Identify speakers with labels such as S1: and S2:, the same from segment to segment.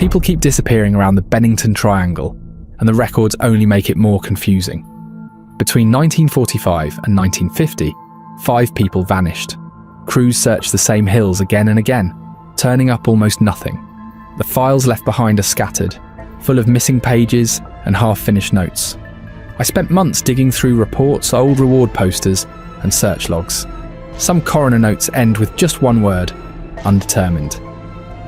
S1: People keep disappearing around the Bennington Triangle, and the records only make it more confusing. Between 1945 and 1950, 5 people vanished. Crews searched the same hills again and again, turning up almost nothing. The files left behind are scattered, full of missing pages and half-finished notes. I spent months digging through reports, old reward posters, and search logs. Some coroner notes end with just one word: undetermined.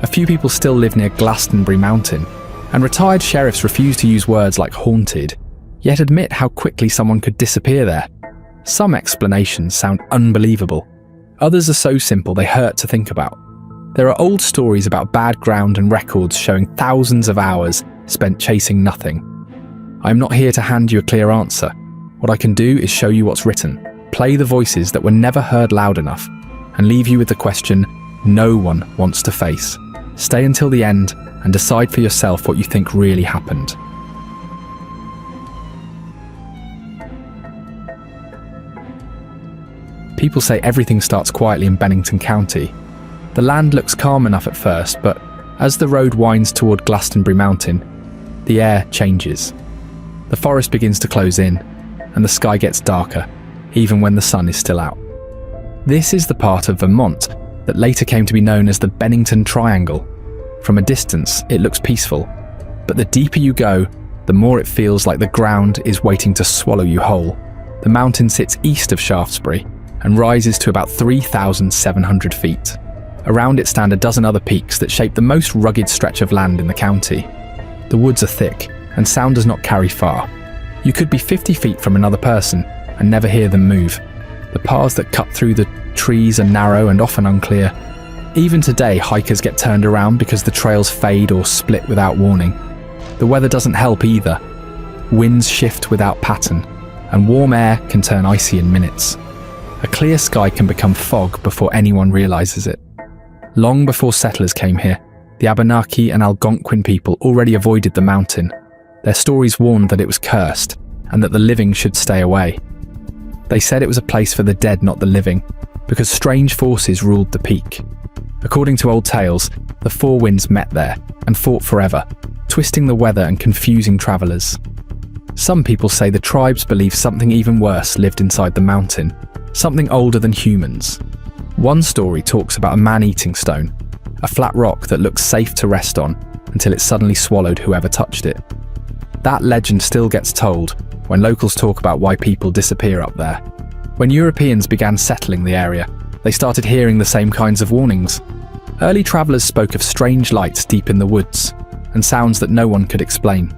S1: A few people still live near Glastonbury Mountain, and retired sheriffs refuse to use words like haunted, yet admit how quickly someone could disappear there. Some explanations sound unbelievable. Others are so simple they hurt to think about. There are old stories about bad ground and records showing thousands of hours spent chasing nothing. I'm not here to hand you a clear answer. What I can do is show you what's written, play the voices that were never heard loud enough, and leave you with the question no one wants to face. Stay until the end and decide for yourself what you think really happened. People say everything starts quietly in Bennington County. The land looks calm enough at first, but as the road winds toward Glastonbury Mountain, the air changes. The forest begins to close in, and the sky gets darker, even when the sun is still out. This is the part of Vermont that later came to be known as the Bennington Triangle. From a distance, it looks peaceful, but the deeper you go, the more it feels like the ground is waiting to swallow you whole. The mountain sits east of Shaftesbury and rises to about 3,700 feet. Around it stand a dozen other peaks that shape the most rugged stretch of land in the county. The woods are thick, and sound does not carry far. You could be 50 feet from another person and never hear them move. The paths that cut through the trees are narrow and often unclear. Even today, hikers get turned around because the trails fade or split without warning. The weather doesn't help either. Winds shift without pattern, and warm air can turn icy in minutes. A clear sky can become fog before anyone realizes it. Long before settlers came here, the Abenaki and Algonquin people already avoided the mountain. Their stories warned that it was cursed, and that the living should stay away. They said it was a place for the dead, not the living, because strange forces ruled the peak. According to old tales, the four winds met there and fought forever, twisting the weather and confusing travellers. Some people say the tribes believe something even worse lived inside the mountain, something older than humans. One story talks about a man-eating stone, a flat rock that looks safe to rest on until it suddenly swallowed whoever touched it. That legend still gets told when locals talk about why people disappear up there. When Europeans began settling the area, they started hearing the same kinds of warnings. Early travellers spoke of strange lights deep in the woods, and sounds that no one could explain.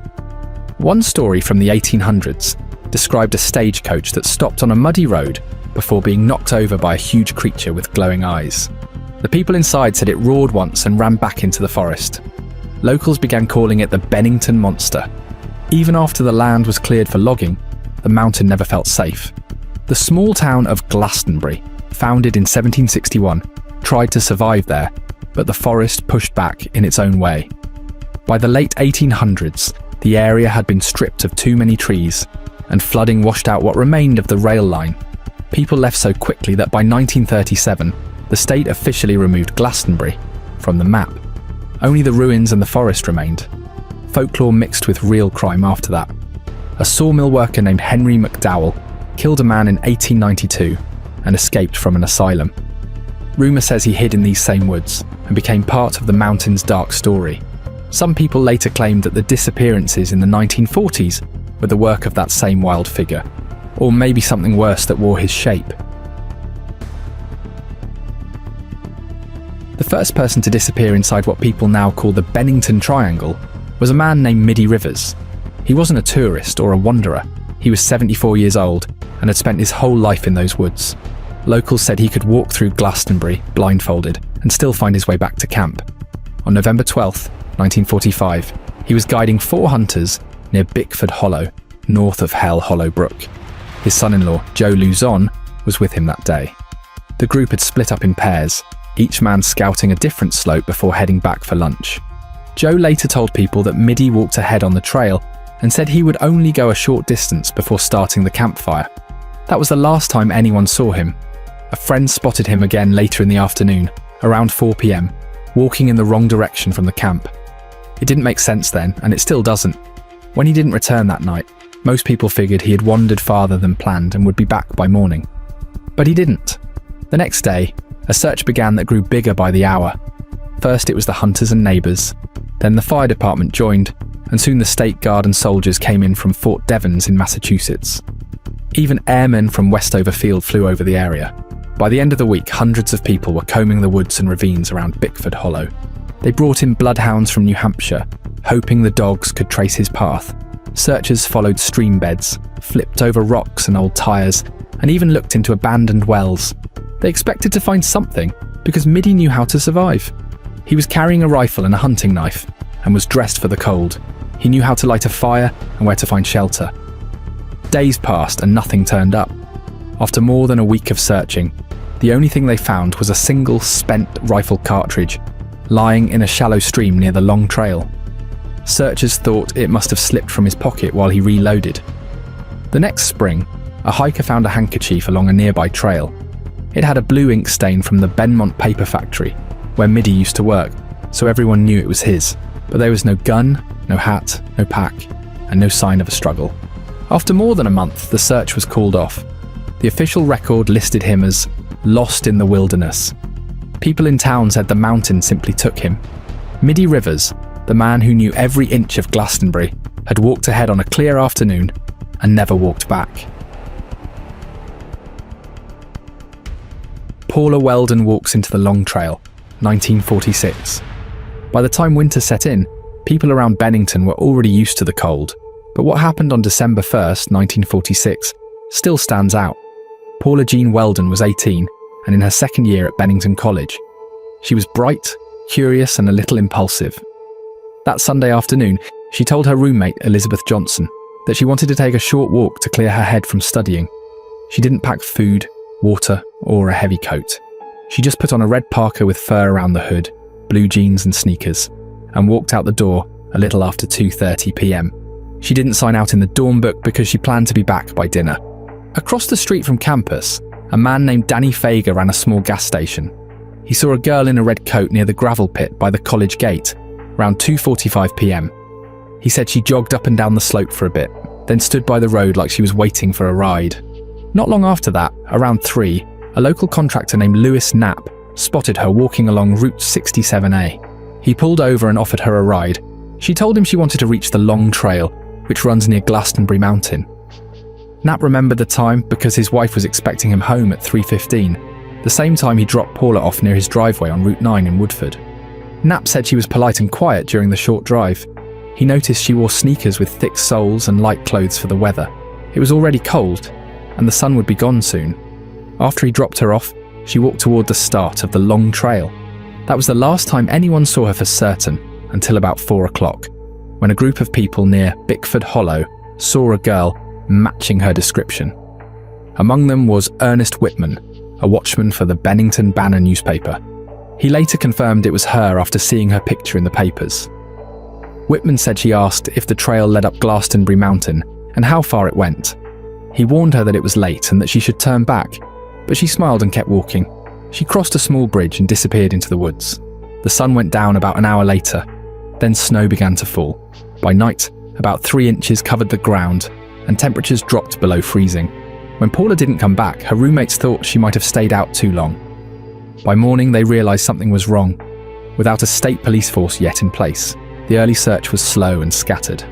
S1: One story from the 1800s described a stagecoach that stopped on a muddy road before being knocked over by a huge creature with glowing eyes. The people inside said it roared once and ran back into the forest. Locals began calling it the Bennington Monster. Even after the land was cleared for logging, the mountain never felt safe. The small town of Glastonbury, founded in 1761, tried to survive there, but the forest pushed back in its own way. By the late 1800s, the area had been stripped of too many trees, and flooding washed out what remained of the rail line. People left so quickly that by 1937, the state officially removed Glastonbury from the map. Only the ruins and the forest remained. Folklore mixed with real crime after that. A sawmill worker named Henry McDowell killed a man in 1892 and escaped from an asylum. Rumour says he hid in these same woods and became part of the mountain's dark story. Some people later claimed that the disappearances in the 1940s were the work of that same wild figure, or maybe something worse that wore his shape. The first person to disappear inside what people now call the Bennington Triangle was a man named Middy Rivers. He wasn't a tourist or a wanderer. He was 74 years old and had spent his whole life in those woods. Locals said he could walk through Glastonbury blindfolded and still find his way back to camp. On November 12th, 1945, he was guiding 4 hunters near Bickford Hollow, north of Hell Hollow Brook. His son-in-law, Joe Luzon, was with him that day. The group had split up in pairs, each man scouting a different slope before heading back for lunch. Joe later told people that Middy walked ahead on the trail and said he would only go a short distance before starting the campfire. That was the last time anyone saw him. A friend spotted him again later in the afternoon, around 4 p.m, walking in the wrong direction from the camp. It didn't make sense then, and it still doesn't. When he didn't return that night, most people figured he had wandered farther than planned and would be back by morning. But he didn't. The next day, a search began that grew bigger by the hour. First it was the hunters and neighbours, then the fire department joined, and soon the State Guard and soldiers came in from Fort Devens in Massachusetts. Even airmen from Westover Field flew over the area. By the end of the week, hundreds of people were combing the woods and ravines around Bickford Hollow. They brought in bloodhounds from New Hampshire, hoping the dogs could trace his path. Searchers followed stream beds, flipped over rocks and old tyres, and even looked into abandoned wells. They expected to find something, because Middy knew how to survive. He was carrying a rifle and a hunting knife, and was dressed for the cold. He knew how to light a fire and where to find shelter. Days passed and nothing turned up. After more than a week of searching, the only thing they found was a single spent rifle cartridge, lying in a shallow stream near the long trail. Searchers thought it must have slipped from his pocket while he reloaded. The next spring, a hiker found a handkerchief along a nearby trail. It had a blue ink stain from the Benmont paper factory, where Middy used to work, so everyone knew it was his. But there was no gun, no hat, no pack, and no sign of a struggle. After more than a month, the search was called off. The official record listed him as lost in the wilderness. People in town said the mountain simply took him. Middy Rivers, the man who knew every inch of Glastonbury, had walked ahead on a clear afternoon and never walked back. Paula Weldon walks into the Long Trail, 1946. By the time winter set in, people around Bennington were already used to the cold, but what happened on December 1st, 1946, still stands out. Paula Jean Weldon was 18 and in her second year at Bennington College. She was bright, curious, and a little impulsive. That Sunday afternoon, she told her roommate, Elizabeth Johnson, that she wanted to take a short walk to clear her head from studying. She didn't pack food, water, or a heavy coat. She just put on a red parka with fur around the hood, blue jeans and sneakers, and walked out the door a little after 2:30 p.m. She didn't sign out in the dorm book because she planned to be back by dinner. Across the street from campus, a man named Danny Fager ran a small gas station. He saw a girl in a red coat near the gravel pit by the college gate, around 2:45 p.m. He said she jogged up and down the slope for a bit, then stood by the road like she was waiting for a ride. Not long after that, around 3, a local contractor named Lewis Knapp spotted her walking along Route 67A. He pulled over and offered her a ride. She told him she wanted to reach the Long Trail, which runs near Glastonbury Mountain. Knapp remembered the time because his wife was expecting him home at 3:15, the same time he dropped Paula off near his driveway on Route 9 in Woodford. Knapp said she was polite and quiet during the short drive. He noticed she wore sneakers with thick soles and light clothes for the weather. It was already cold, and the sun would be gone soon. After he dropped her off, she walked toward the start of the Long Trail. That was the last time anyone saw her for certain, until about 4 o'clock, when a group of people near Bickford Hollow saw a girl matching her description. Among them was Ernest Whitman, a watchman for the Bennington Banner newspaper. He later confirmed it was her after seeing her picture in the papers. Whitman said she asked if the trail led up Glastonbury Mountain and how far it went. He warned her that it was late and that she should turn back, but she smiled and kept walking. She crossed a small bridge and disappeared into the woods. The sun went down about an hour later. Then snow began to fall. By night, about 3 inches covered the ground, and temperatures dropped below freezing. When Paula didn't come back, her roommates thought she might have stayed out too long. By morning, they realised something was wrong. Without a state police force yet in place, the early search was slow and scattered.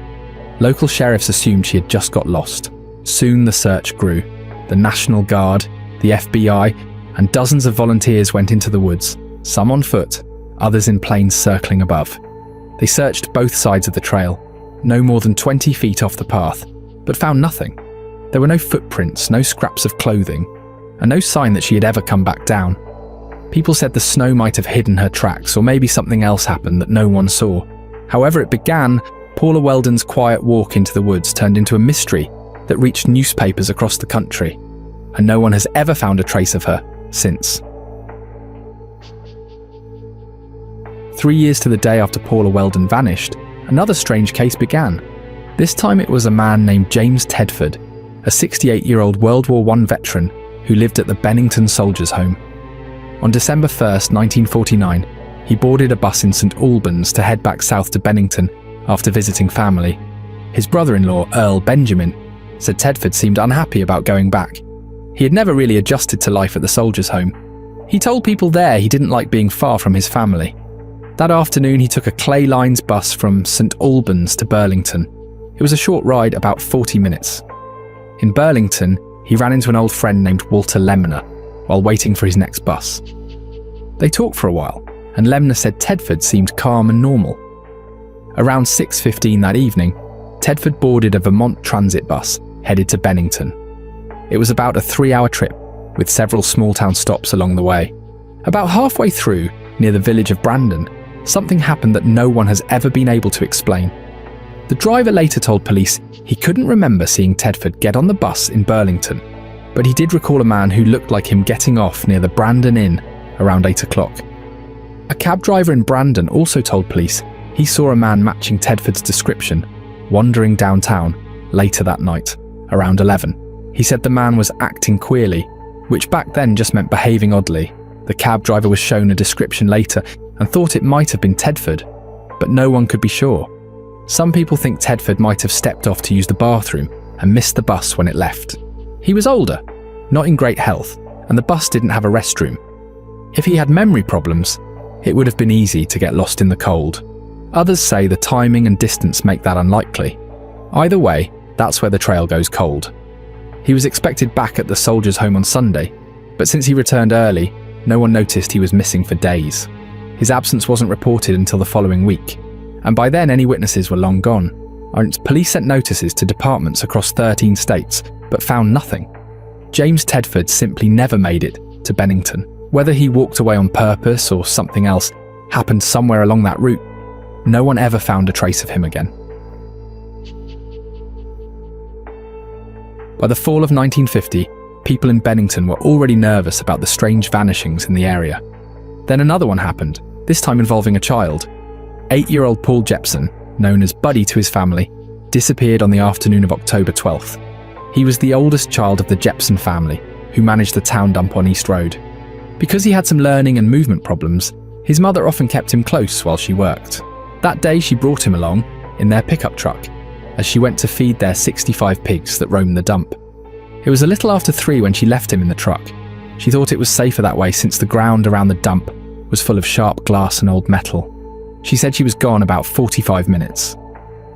S1: Local sheriffs assumed she had just got lost. Soon the search grew. The National Guard, the FBI, and dozens of volunteers went into the woods, some on foot, others in planes circling above. They searched both sides of the trail, no more than 20 feet off the path, but found nothing. There were no footprints, no scraps of clothing, and no sign that she had ever come back down. People said the snow might have hidden her tracks, or maybe something else happened that no one saw. However it began, Paula Weldon's quiet walk into the woods turned into a mystery that reached newspapers across the country, and no one has ever found a trace of her since. 3 years to the day after Paula Weldon vanished, another strange case began. This time it was a man named James Tedford, a 68-year-old World War I veteran who lived at the Bennington Soldiers' Home. On December 1st, 1949, he boarded a bus in St Albans to head back south to Bennington after visiting family. His brother-in-law, Earl Benjamin, said Tedford seemed unhappy about going back. He had never really adjusted to life at the soldiers' home. He told people there he didn't like being far from his family. That afternoon he took a Clay Lines bus from St Albans to Burlington. It was a short ride, about 40 minutes. In Burlington, he ran into an old friend named Walter Lemner while waiting for his next bus. They talked for a while, and Lemner said Tedford seemed calm and normal. Around 6:15 that evening, Tedford boarded a Vermont transit bus headed to Bennington. It was about a 3-hour trip, with several small-town stops along the way. About halfway through, near the village of Brandon, something happened that no one has ever been able to explain. The driver later told police he couldn't remember seeing Tedford get on the bus in Burlington, but he did recall a man who looked like him getting off near the Brandon Inn around 8 o'clock. A cab driver in Brandon also told police he saw a man matching Tedford's description wandering downtown later that night, around 11. He said the man was acting queerly, which back then just meant behaving oddly. The cab driver was shown a description later and thought it might have been Tedford, but no one could be sure. Some people think Tedford might have stepped off to use the bathroom and missed the bus when it left. He was older, not in great health, and the bus didn't have a restroom. If he had memory problems, it would have been easy to get lost in the cold. Others say the timing and distance make that unlikely. Either way, that's where the trail goes cold. He was expected back at the soldiers' home on Sunday, but since he returned early, no one noticed he was missing for days. His absence wasn't reported until the following week, and by then any witnesses were long gone. Police sent notices to departments across 13 states, but found nothing. James Tedford simply never made it to Bennington. Whether he walked away on purpose or something else happened somewhere along that route, no one ever found a trace of him again. By the fall of 1950, people in Bennington were already nervous about the strange vanishings in the area. Then another one happened, this time involving a child. 8-year-old Paul Jepson, known as Buddy to his family, disappeared on the afternoon of October 12th. He was the oldest child of the Jepson family, who managed the town dump on East Road. Because he had some learning and movement problems, his mother often kept him close while she worked. That day she brought him along in their pickup truck as she went to feed their 65 pigs that roamed the dump. It was a little after 3 when she left him in the truck. She thought it was safer that way since the ground around the dump was full of sharp glass and old metal. She said she was gone about 45 minutes.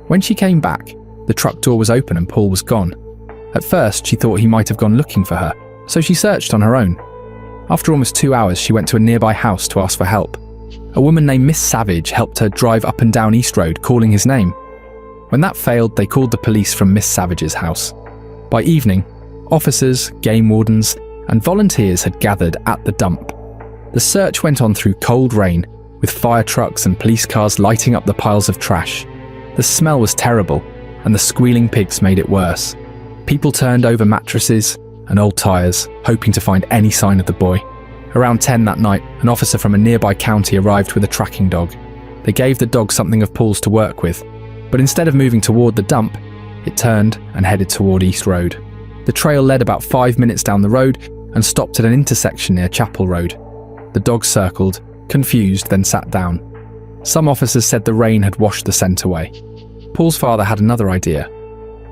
S1: When she came back, the truck door was open and Paul was gone. At first, she thought he might have gone looking for her, so she searched on her own. After almost 2 hours, she went to a nearby house to ask for help. A woman named Miss Savage helped her drive up and down East Road, calling his name. When that failed, they called the police from Miss Savage's house. By evening, officers, game wardens, and volunteers had gathered at the dump. The search went on through cold rain, with fire trucks and police cars lighting up the piles of trash. The smell was terrible, and the squealing pigs made it worse. People turned over mattresses and old tyres, hoping to find any sign of the boy. Around 10 that night, an officer from a nearby county arrived with a tracking dog. They gave the dog something of Paul's to work with, but instead of moving toward the dump, it turned and headed toward East Road. The trail led about 5 minutes down the road and stopped at an intersection near Chapel Road. The dog circled, confused, then sat down. Some officers said the rain had washed the scent away. Paul's father had another idea.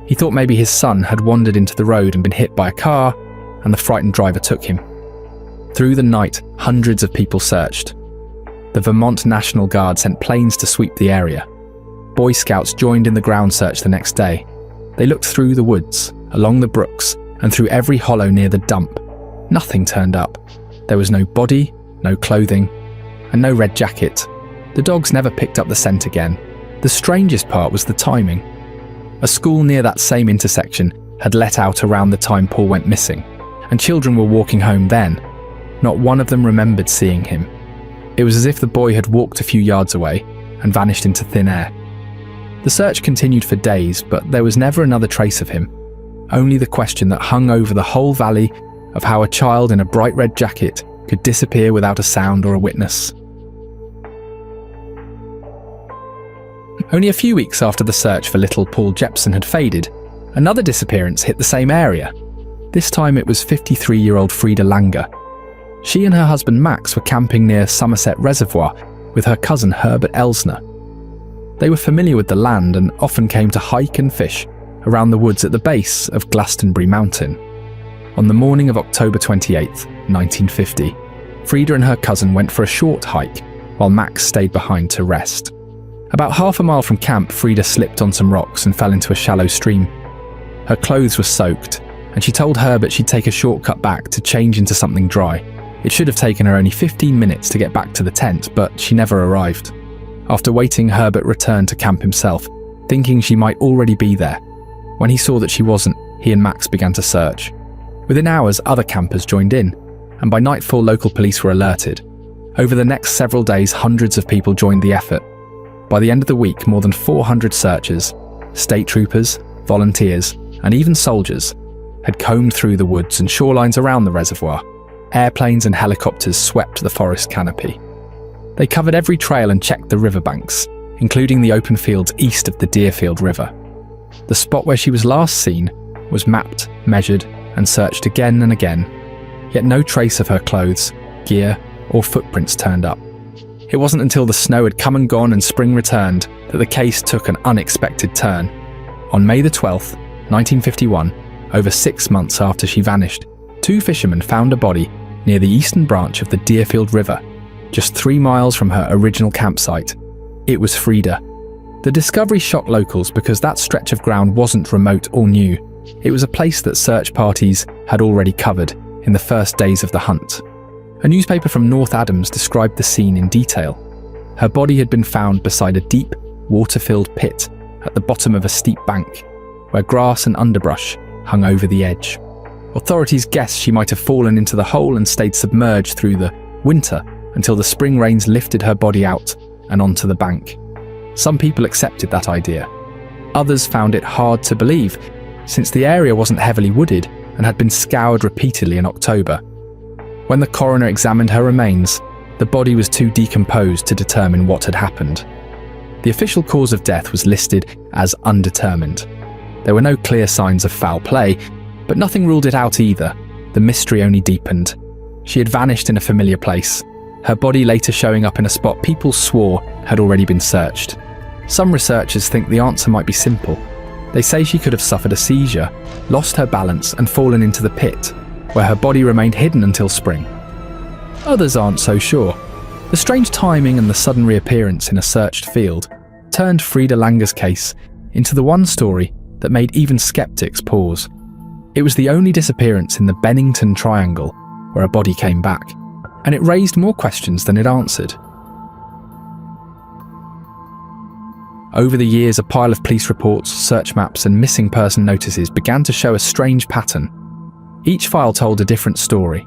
S1: He thought maybe his son had wandered into the road and been hit by a car, and the frightened driver took him. Through the night, hundreds of people searched. The Vermont National Guard sent planes to sweep the area. Boy Scouts joined in the ground search the next day. They looked through the woods, along the brooks, and through every hollow near the dump. Nothing turned up. There was no body, no clothing, and no red jacket. The dogs never picked up the scent again. The strangest part was the timing. A school near that same intersection had let out around the time Paul went missing, and children were walking home then. Not one of them remembered seeing him. It was as if the boy had walked a few yards away and vanished into thin air. The search continued for days, but there was never another trace of him. Only the question that hung over the whole valley of how a child in a bright red jacket could disappear without a sound or a witness. Only a few weeks after the search for little Paul Jepson had faded, another disappearance hit the same area. This time it was 53-year-old Frida Langer. She and her husband Max were camping near Somerset Reservoir with her cousin Herbert Elsner. They were familiar with the land and often came to hike and fish around the woods at the base of Glastonbury Mountain. On the morning of October 28, 1950, Frida and her cousin went for a short hike while Max stayed behind to rest. About half a mile from camp, Frida slipped on some rocks and fell into a shallow stream. Her clothes were soaked, and she told Herbert she'd take a shortcut back to change into something dry. It should have taken her only 15 minutes to get back to the tent, but she never arrived. After waiting, Herbert returned to camp himself, thinking she might already be there. When he saw that she wasn't, he and Max began to search. Within hours, other campers joined in, and by nightfall local police were alerted. Over the next several days, hundreds of people joined the effort. By the end of the week, more than 400 searchers, state troopers, volunteers, and even soldiers had combed through the woods and shorelines around the reservoir. Airplanes and helicopters swept the forest canopy. They covered every trail and checked the riverbanks, including the open fields east of the Deerfield River. The spot where she was last seen was mapped, measured, and searched again and again, yet no trace of her clothes, gear, or footprints turned up. It wasn't until the snow had come and gone and spring returned that the case took an unexpected turn. On May the 12th, 1951, over 6 months after she vanished, 2 fishermen found a body near the eastern branch of the Deerfield River, just 3 miles from her original campsite. It was Frida. The discovery shocked locals because that stretch of ground wasn't remote or new. It was a place that search parties had already covered in the first days of the hunt. A newspaper from North Adams described the scene in detail. Her body had been found beside a deep, water-filled pit at the bottom of a steep bank, where grass and underbrush hung over the edge. Authorities guessed she might have fallen into the hole and stayed submerged through the winter until the spring rains lifted her body out and onto the bank. Some people accepted that idea. Others found it hard to believe, since the area wasn't heavily wooded and had been scoured repeatedly in October. When the coroner examined her remains, the body was too decomposed to determine what had happened. The official cause of death was listed as undetermined. There were no clear signs of foul play, but nothing ruled it out either. The mystery only deepened. She had vanished in a familiar place, her body later showing up in a spot people swore had already been searched. Some researchers think the answer might be simple. They say she could have suffered a seizure, lost her balance and fallen into the pit, where her body remained hidden until spring. Others aren't so sure. The strange timing and the sudden reappearance in a searched field turned Frida Langer's case into the one story that made even skeptics pause. It was the only disappearance in the Bennington Triangle where a body came back, and it raised more questions than it answered. Over the years, a pile of police reports, search maps and missing person notices began to show a strange pattern. Each file told a different story,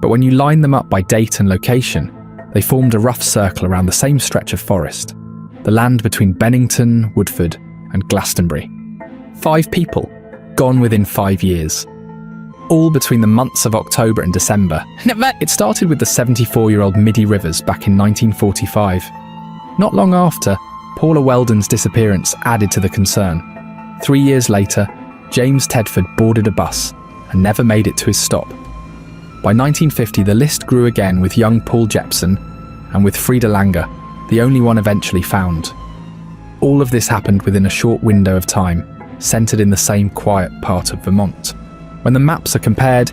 S1: but when you lined them up by date and location, they formed a rough circle around the same stretch of forest, the land between Bennington, Woodford and Glastonbury. 5 people, gone within 5 years. All between the months of October and December. It started with the 74-year-old Middy Rivers back in 1945. Not long after, Paula Weldon's disappearance added to the concern. 3 years later, James Tedford boarded a bus and never made it to his stop. By 1950, the list grew again with young Paul Jepson and with Frida Langer, the only one eventually found. All of this happened within a short window of time, centred in the same quiet part of Vermont. When the maps are compared,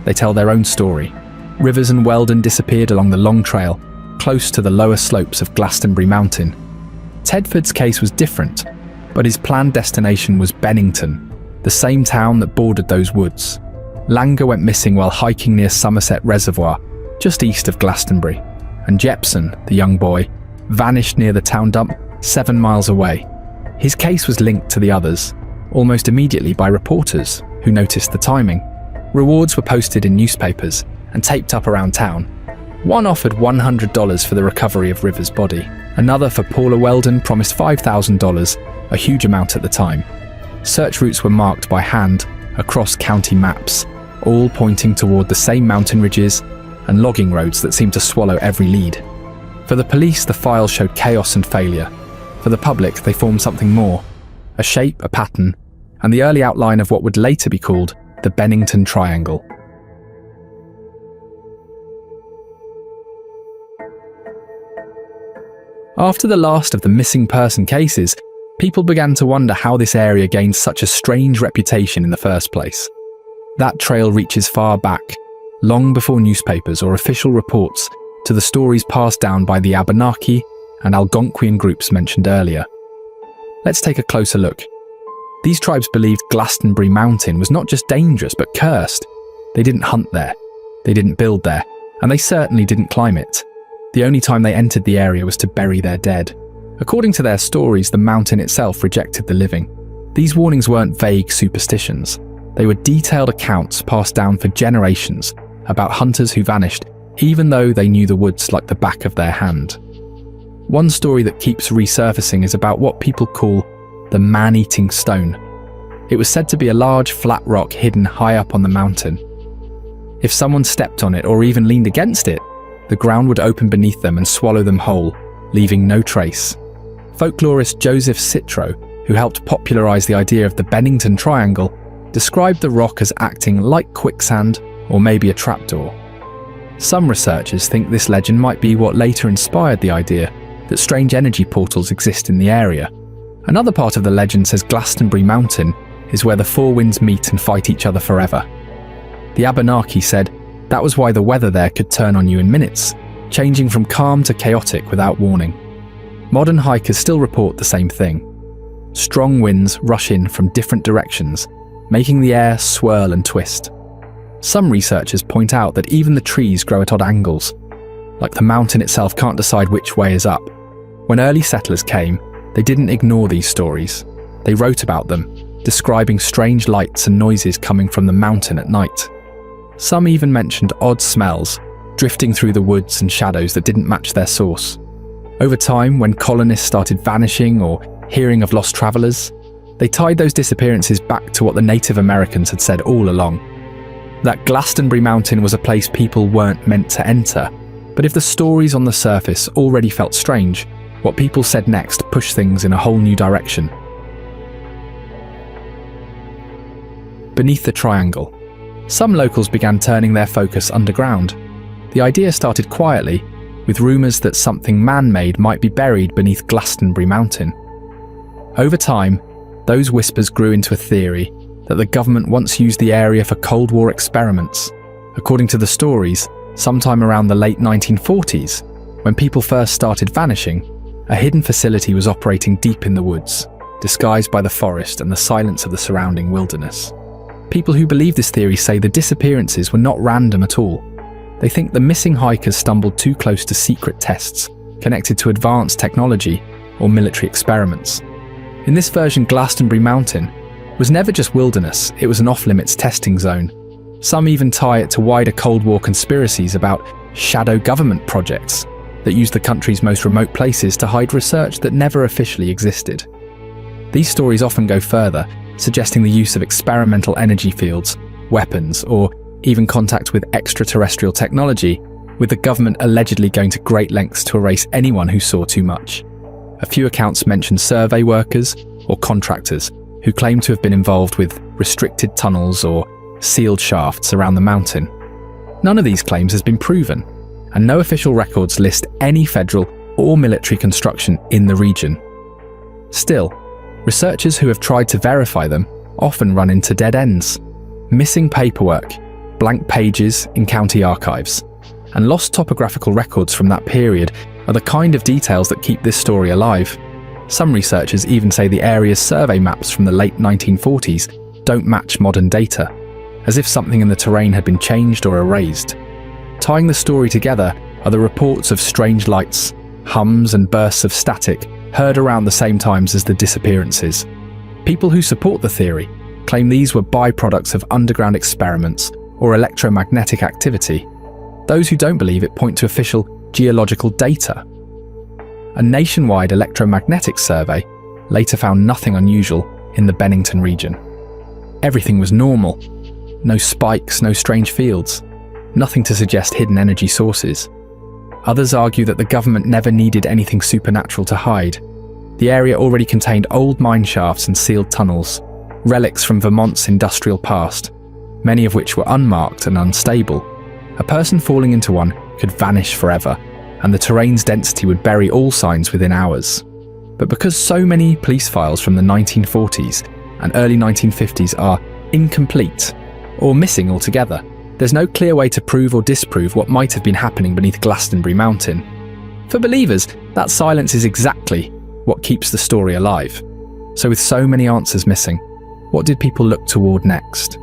S1: they tell their own story. Rivers and Weldon disappeared along the Long Trail, close to the lower slopes of Glastonbury Mountain. Tedford's case was different, but his planned destination was Bennington, the same town that bordered those woods. Langer went missing while hiking near Somerset Reservoir, just east of Glastonbury, and Jepson, the young boy, vanished near the town dump 7 miles away. His case was linked to the others, almost immediately by reporters who noticed the timing. Rewards were posted in newspapers and taped up around town. One offered $100 for the recovery of Rivers' body. Another for Paula Weldon promised $5,000, a huge amount at the time. Search routes were marked by hand across county maps, all pointing toward the same mountain ridges and logging roads that seemed to swallow every lead. For the police, the files showed chaos and failure. For the public, they formed something more, a shape, a pattern, and the early outline of what would later be called the Bennington Triangle. After the last of the missing person cases, people began to wonder how this area gained such a strange reputation in the first place. That trail reaches far back, long before newspapers or official reports, to the stories passed down by the Abenaki and Algonquian groups mentioned earlier. Let's take a closer look. These tribes believed Glastonbury Mountain was not just dangerous but cursed. They didn't hunt there, they didn't build there, and they certainly didn't climb it. The only time they entered the area was to bury their dead. According to their stories, the mountain itself rejected the living. These warnings weren't vague superstitions. They were detailed accounts passed down for generations about hunters who vanished, even though they knew the woods like the back of their hand. One story that keeps resurfacing is about what people call the man-eating stone. It was said to be a large flat rock hidden high up on the mountain. If someone stepped on it or even leaned against it, the ground would open beneath them and swallow them whole, leaving no trace. Folklorist Joseph Citro, who helped popularise the idea of the Bennington Triangle, described the rock as acting like quicksand or maybe a trapdoor. Some researchers think this legend might be what later inspired the idea that strange energy portals exist in the area. Another part of the legend says Glastonbury Mountain is where the four winds meet and fight each other forever. The Abenaki said that was why the weather there could turn on you in minutes, changing from calm to chaotic without warning. Modern hikers still report the same thing. Strong winds rush in from different directions, making the air swirl and twist. Some researchers point out that even the trees grow at odd angles, like the mountain itself can't decide which way is up. When early settlers came, they didn't ignore these stories. They wrote about them, describing strange lights and noises coming from the mountain at night. Some even mentioned odd smells, drifting through the woods and shadows that didn't match their source. Over time, when colonists started vanishing or hearing of lost travellers, they tied those disappearances back to what the Native Americans had said all along. That Glastonbury Mountain was a place people weren't meant to enter, but if the stories on the surface already felt strange, what people said next pushed things in a whole new direction. Beneath the triangle, some locals began turning their focus underground. The idea started quietly, with rumours that something man-made might be buried beneath Glastonbury Mountain. Over time, those whispers grew into a theory that the government once used the area for Cold War experiments. According to the stories, sometime around the late 1940s, when people first started vanishing, a hidden facility was operating deep in the woods, disguised by the forest and the silence of the surrounding wilderness. People who believe this theory say the disappearances were not random at all. They think the missing hikers stumbled too close to secret tests connected to advanced technology or military experiments. In this version, Glastonbury Mountain was never just wilderness, it was an off-limits testing zone. Some even tie it to wider Cold War conspiracies about shadow government projects that used the country's most remote places to hide research that never officially existed. These stories often go further, suggesting the use of experimental energy fields, weapons, or even contact with extraterrestrial technology, with the government allegedly going to great lengths to erase anyone who saw too much. A few accounts mention survey workers or contractors who claim to have been involved with restricted tunnels or sealed shafts around the mountain. None of these claims has been proven, and no official records list any federal or military construction in the region. Still, researchers who have tried to verify them often run into dead ends. Missing paperwork, blank pages in county archives, and lost topographical records from that period are the kind of details that keep this story alive. Some researchers even say the area's survey maps from the late 1940s don't match modern data, as if something in the terrain had been changed or erased. Tying the story together are the reports of strange lights, hums and bursts of static heard around the same times as the disappearances. People who support the theory claim these were byproducts of underground experiments or electromagnetic activity. Those who don't believe it point to official geological data. A nationwide electromagnetic survey later found nothing unusual in the Bennington region. Everything was normal. No spikes, no strange fields. Nothing to suggest hidden energy sources. Others argue that the government never needed anything supernatural to hide. The area already contained old mine shafts and sealed tunnels, relics from Vermont's industrial past, many of which were unmarked and unstable. A person falling into one could vanish forever, and the terrain's density would bury all signs within hours. But because so many police files from the 1940s and early 1950s are incomplete or missing altogether, there's no clear way to prove or disprove what might have been happening beneath Glastonbury Mountain. For believers, that silence is exactly what keeps the story alive. So with so many answers missing, what did people look toward next?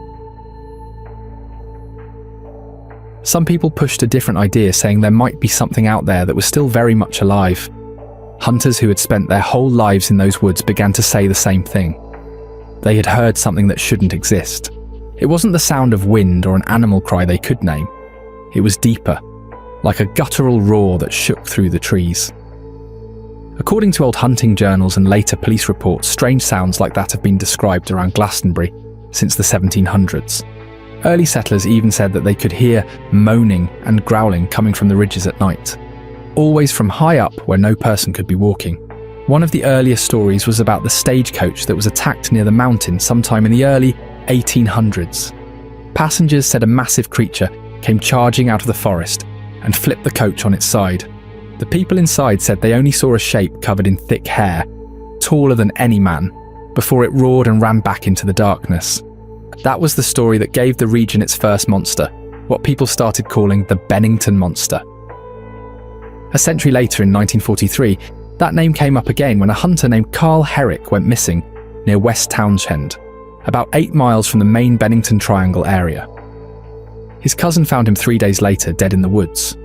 S1: Some people pushed a different idea, saying there might be something out there that was still very much alive. Hunters who had spent their whole lives in those woods began to say the same thing. They had heard something that shouldn't exist. It wasn't the sound of wind or an animal cry they could name. It was deeper, like a guttural roar that shook through the trees. According to old hunting journals and later police reports, strange sounds like that have been described around Glastonbury since the 1700s. Early settlers even said that they could hear moaning and growling coming from the ridges at night, always from high up where no person could be walking. One of the earliest stories was about the stagecoach that was attacked near the mountain sometime in the early 1800s. Passengers said a massive creature came charging out of the forest and flipped the coach on its side. The people inside said they only saw a shape covered in thick hair, taller than any man, before it roared and ran back into the darkness. That was the story that gave the region its first monster, what people started calling the Bennington monster. A century later, in 1943, that name came up again when a hunter named Carl Herrick went missing near West Townshend, about 8 miles from the main Bennington Triangle area. His cousin found him 3 days later, dead in the woods.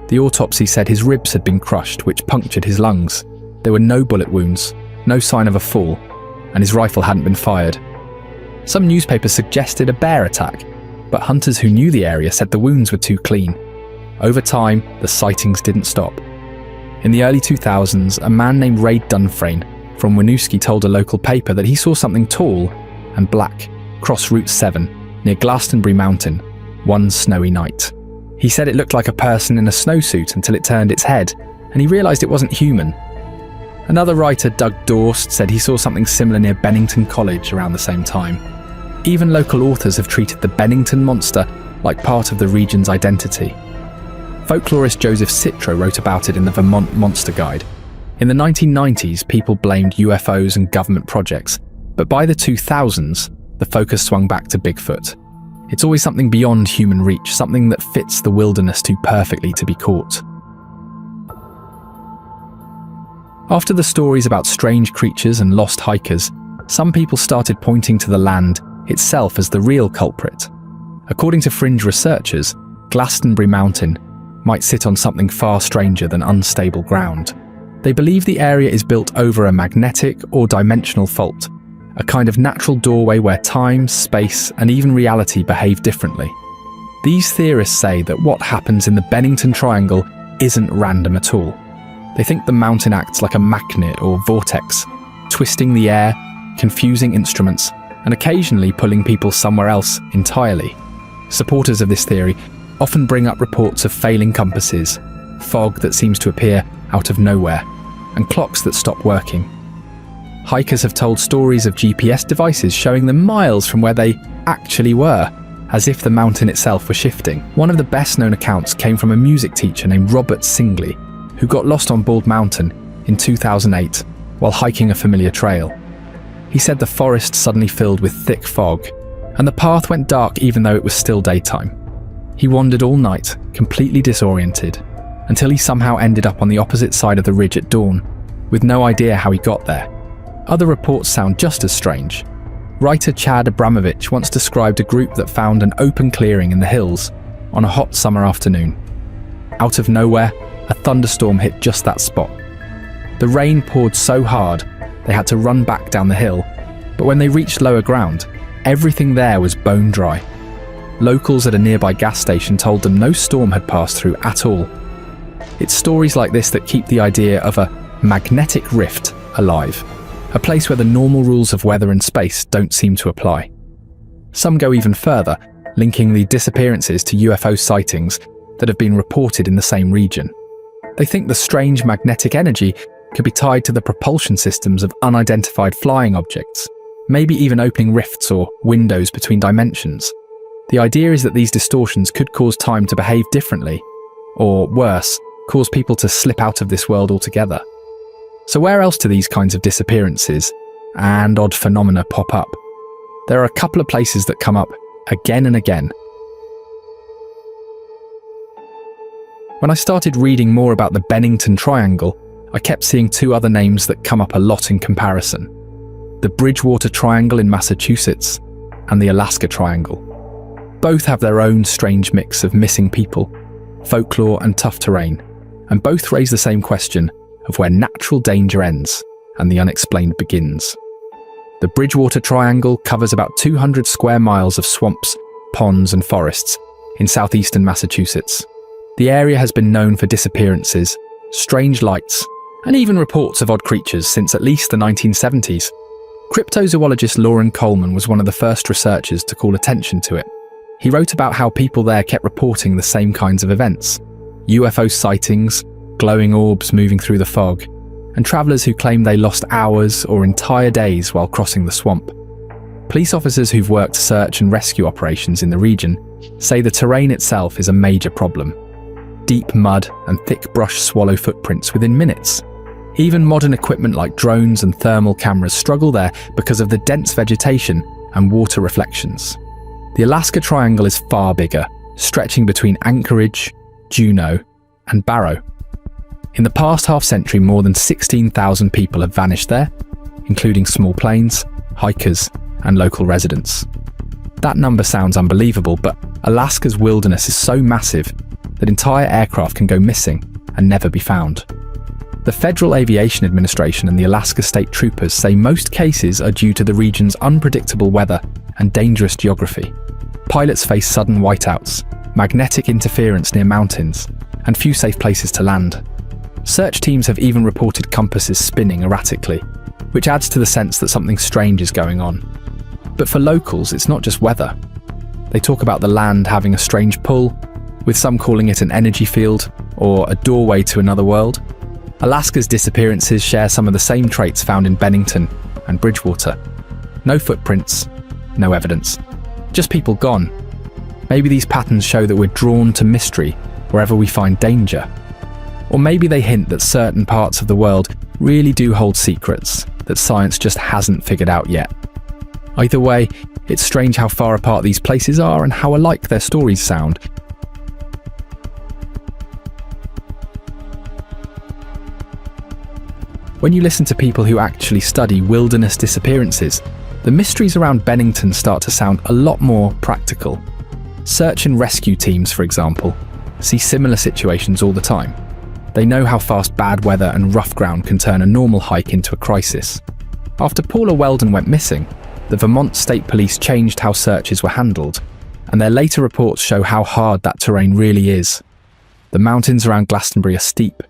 S1: The autopsy said his ribs had been crushed, which punctured his lungs. There were no bullet wounds, no sign of a fall, and his rifle hadn't been fired. Some newspapers suggested a bear attack, but hunters who knew the area said the wounds were too clean. Over time, the sightings didn't stop. In the early 2000s, a man named Ray Dunfrane from Winooski told a local paper that he saw something tall and black cross Route 7 near Glastonbury Mountain one snowy night. He said it looked like a person in a snowsuit until it turned its head, and he realised it wasn't human. Another writer, Doug Dorst, said he saw something similar near Bennington College around the same time. Even local authors have treated the Bennington monster like part of the region's identity. Folklorist Joseph Citro wrote about it in the Vermont Monster Guide. In the 1990s, people blamed UFOs and government projects, but by the 2000s, the focus swung back to Bigfoot. It's always something beyond human reach, something that fits the wilderness too perfectly to be caught. After the stories about strange creatures and lost hikers, some people started pointing to the land itself as the real culprit. According to fringe researchers, Glastonbury Mountain might sit on something far stranger than unstable ground. They believe the area is built over a magnetic or dimensional fault, a kind of natural doorway where time, space, and even reality behave differently. These theorists say that what happens in the Bennington Triangle isn't random at all. They think the mountain acts like a magnet or vortex, twisting the air, confusing instruments, and occasionally pulling people somewhere else entirely. Supporters of this theory often bring up reports of failing compasses, fog that seems to appear out of nowhere, and clocks that stop working. Hikers have told stories of GPS devices showing them miles from where they actually were, as if the mountain itself were shifting. One of the best-known accounts came from a music teacher named Robert Singley, who got lost on Bald Mountain in 2008 while hiking a familiar trail. He said the forest suddenly filled with thick fog, and the path went dark even though it was still daytime. He wandered all night, completely disoriented, until he somehow ended up on the opposite side of the ridge at dawn, with no idea how he got there. Other reports sound just as strange. Writer Chad Abramovich once described a group that found an open clearing in the hills on a hot summer afternoon. Out of nowhere, a thunderstorm hit just that spot. The rain poured so hard, they had to run back down the hill, but when they reached lower ground, everything there was bone dry. Locals at a nearby gas station told them no storm had passed through at all. It's stories like this that keep the idea of a magnetic rift alive, a place where the normal rules of weather and space don't seem to apply. Some go even further, linking the disappearances to UFO sightings that have been reported in the same region. They think the strange magnetic energy could be tied to the propulsion systems of unidentified flying objects, maybe even opening rifts or windows between dimensions. The idea is that these distortions could cause time to behave differently, or worse, cause people to slip out of this world altogether. So where else do these kinds of disappearances and odd phenomena pop up? There are a couple of places that come up again and again. When I started reading more about the Bennington Triangle, I kept seeing two other names that come up a lot in comparison: the Bridgewater Triangle in Massachusetts and the Alaska Triangle. Both have their own strange mix of missing people, folklore and tough terrain, and both raise the same question of where natural danger ends and the unexplained begins. The Bridgewater Triangle covers about 200 square miles of swamps, ponds and forests in southeastern Massachusetts. The area has been known for disappearances, strange lights, and even reports of odd creatures since at least the 1970s. Cryptozoologist Loren Coleman was one of the first researchers to call attention to it. He wrote about how people there kept reporting the same kinds of events: UFO sightings, glowing orbs moving through the fog, and travellers who claimed they lost hours or entire days while crossing the swamp. Police officers who've worked search and rescue operations in the region say the terrain itself is a major problem. Deep mud and thick brush swallow footprints within minutes. Even modern equipment like drones and thermal cameras struggle there because of the dense vegetation and water reflections. The Alaska Triangle is far bigger, stretching between Anchorage, Juneau, and Barrow. In the past half-century, more than 16,000 people have vanished there, including small planes, hikers, and local residents. That number sounds unbelievable, but Alaska's wilderness is so massive that entire aircraft can go missing and never be found. The Federal Aviation Administration and the Alaska State Troopers say most cases are due to the region's unpredictable weather and dangerous geography. Pilots face sudden whiteouts, magnetic interference near mountains, and few safe places to land. Search teams have even reported compasses spinning erratically, which adds to the sense that something strange is going on. But for locals, it's not just weather. They talk about the land having a strange pull, with some calling it an energy field or a doorway to another world. Alaska's disappearances share some of the same traits found in Bennington and Bridgewater. No footprints, no evidence, just people gone. Maybe these patterns show that we're drawn to mystery wherever we find danger. Or maybe they hint that certain parts of the world really do hold secrets that science just hasn't figured out yet. Either way, it's strange how far apart these places are and how alike their stories sound. When you listen to people who actually study wilderness disappearances, the mysteries around Bennington start to sound a lot more practical. Search and rescue teams, for example, see similar situations all the time. They know how fast bad weather and rough ground can turn a normal hike into a crisis. After Paula Weldon went missing, the Vermont State Police changed how searches were handled, and their later reports show how hard that terrain really is. The mountains around Glastonbury are steep,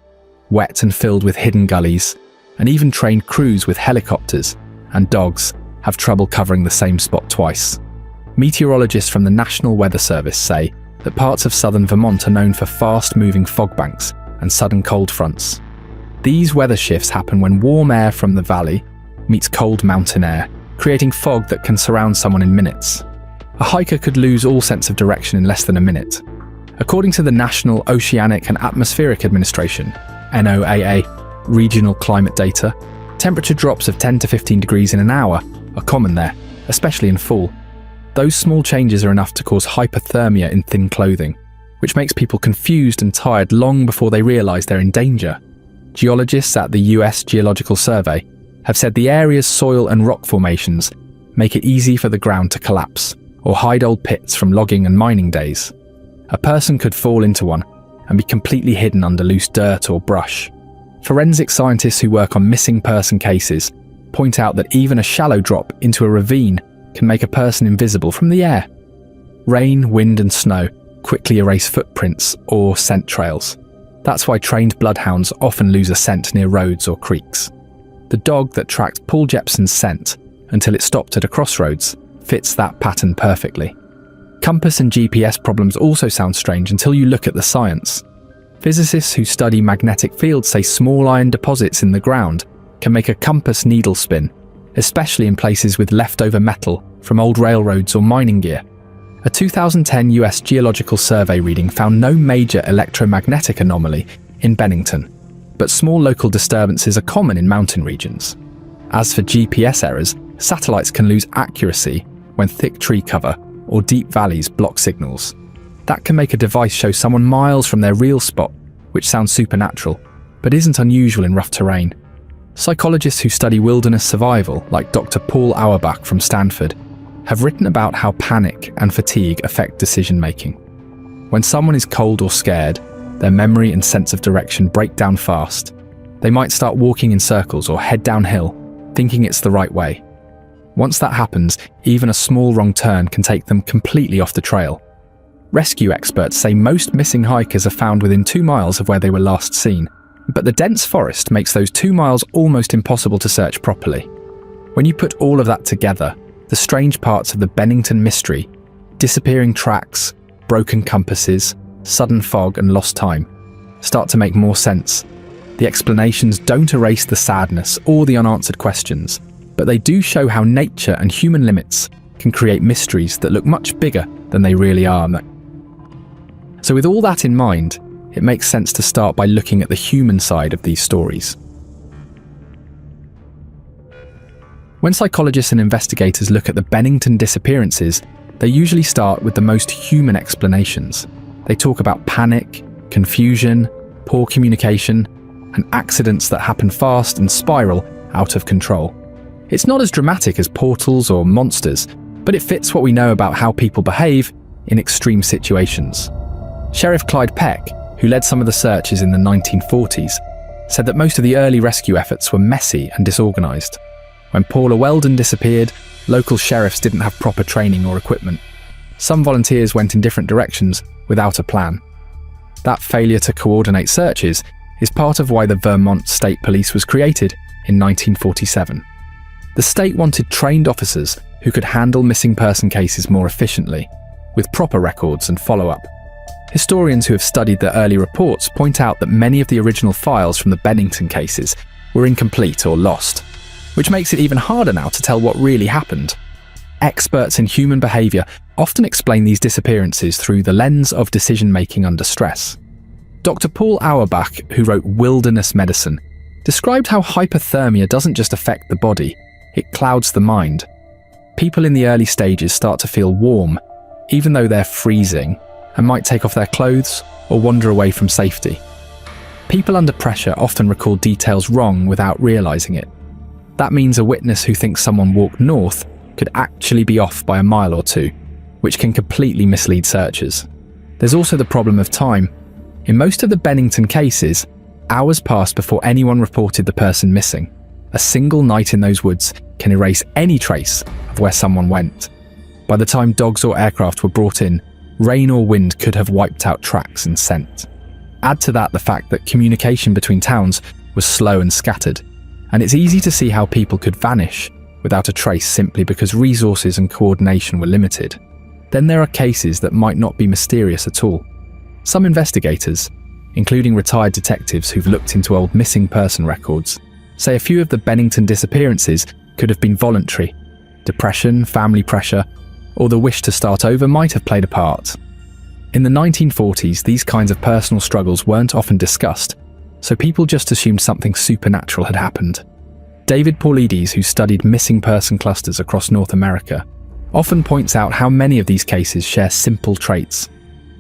S1: wet and filled with hidden gullies, and even trained crews with helicopters and dogs have trouble covering the same spot twice. Meteorologists from the National Weather Service say that parts of southern Vermont are known for fast-moving fog banks and sudden cold fronts. These weather shifts happen when warm air from the valley meets cold mountain air, creating fog that can surround someone in minutes. A hiker could lose all sense of direction in less than a minute. According to the National Oceanic and Atmospheric Administration, NOAA, regional climate data, temperature drops of 10 to 15 degrees in an hour are common there, especially in fall. Those small changes are enough to cause hypothermia in thin clothing, which makes people confused and tired long before they realise they're in danger. Geologists at the US Geological Survey have said the area's soil and rock formations make it easy for the ground to collapse or hide old pits from logging and mining days. A person could fall into one and be completely hidden under loose dirt or brush. Forensic scientists who work on missing person cases point out that even a shallow drop into a ravine can make a person invisible from the air. Rain, wind and snow quickly erase footprints or scent trails. That's why trained bloodhounds often lose a scent near roads or creeks. The dog that tracked Paul Jepson's scent until it stopped at a crossroads fits that pattern perfectly. Compass and GPS problems also sound strange until you look at the science. Physicists who study magnetic fields say small iron deposits in the ground can make a compass needle spin, especially in places with leftover metal from old railroads or mining gear. A 2010 US Geological Survey reading found no major electromagnetic anomaly in Bennington, but small local disturbances are common in mountain regions. As for GPS errors, satellites can lose accuracy when thick tree cover or deep valleys block signals. That can make a device show someone miles from their real spot, which sounds supernatural, but isn't unusual in rough terrain. Psychologists who study wilderness survival, like Dr. Paul Auerbach from Stanford, have written about how panic and fatigue affect decision-making. When someone is cold or scared, their memory and sense of direction break down fast. They might start walking in circles or head downhill, thinking it's the right way. Once that happens, even a small wrong turn can take them completely off the trail. Rescue experts say most missing hikers are found within 2 miles of where they were last seen, but the dense forest makes those 2 miles almost impossible to search properly. When you put all of that together, the strange parts of the Bennington mystery, disappearing tracks, broken compasses, sudden fog and lost time, start to make more sense. The explanations don't erase the sadness or the unanswered questions, but they do show how nature and human limits can create mysteries that look much bigger than they really are. So with all that in mind, it makes sense to start by looking at the human side of these stories. When psychologists and investigators look at the Bennington disappearances, they usually start with the most human explanations. They talk about panic, confusion, poor communication, and accidents that happen fast and spiral out of control. It's not as dramatic as portals or monsters, but it fits what we know about how people behave in extreme situations. Sheriff Clyde Peck, who led some of the searches in the 1940s, said that most of the early rescue efforts were messy and disorganised. When Paula Weldon disappeared, local sheriffs didn't have proper training or equipment. Some volunteers went in different directions without a plan. That failure to coordinate searches is part of why the Vermont State Police was created in 1947. The state wanted trained officers who could handle missing person cases more efficiently, with proper records and follow-up. Historians who have studied the early reports point out that many of the original files from the Bennington cases were incomplete or lost, which makes it even harder now to tell what really happened. Experts in human behaviour often explain these disappearances through the lens of decision-making under stress. Dr. Paul Auerbach, who wrote Wilderness Medicine, described how hypothermia doesn't just affect the body, it clouds the mind. People in the early stages start to feel warm, even though they're freezing, and might take off their clothes or wander away from safety. People under pressure often recall details wrong without realising it. That means a witness who thinks someone walked north could actually be off by a mile or two, which can completely mislead searchers. There's also the problem of time. In most of the Bennington cases, hours passed before anyone reported the person missing. A single night in those woods can erase any trace of where someone went. By the time dogs or aircraft were brought in, rain or wind could have wiped out tracks and scent. Add to that the fact that communication between towns was slow and scattered, and it's easy to see how people could vanish without a trace simply because resources and coordination were limited. Then there are cases that might not be mysterious at all. Some investigators, including retired detectives who've looked into old missing person records, say a few of the Bennington disappearances could have been voluntary. Depression, family pressure, or the wish to start over might have played a part. In the 1940s, these kinds of personal struggles weren't often discussed, so people just assumed something supernatural had happened. David Paulides, who studied missing person clusters across North America, often points out how many of these cases share simple traits: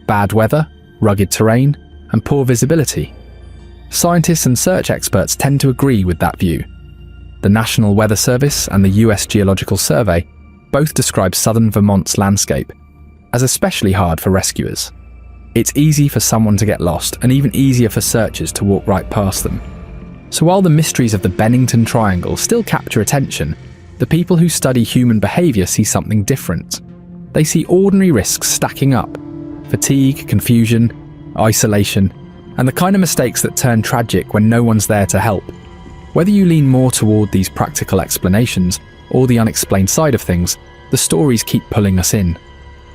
S1: bad weather, rugged terrain, and poor visibility. Scientists and search experts tend to agree with that view. The National Weather Service and the US Geological Survey both describe southern Vermont's landscape as especially hard for rescuers. It's easy for someone to get lost, and even easier for searchers to walk right past them. So while the mysteries of the Bennington Triangle still capture attention, the people who study human behaviour see something different. They see ordinary risks stacking up: fatigue, confusion, isolation, and the kind of mistakes that turn tragic when no one's there to help. Whether you lean more toward these practical explanations or the unexplained side of things, the stories keep pulling us in.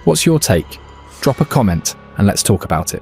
S1: What's your take? Drop a comment and let's talk about it.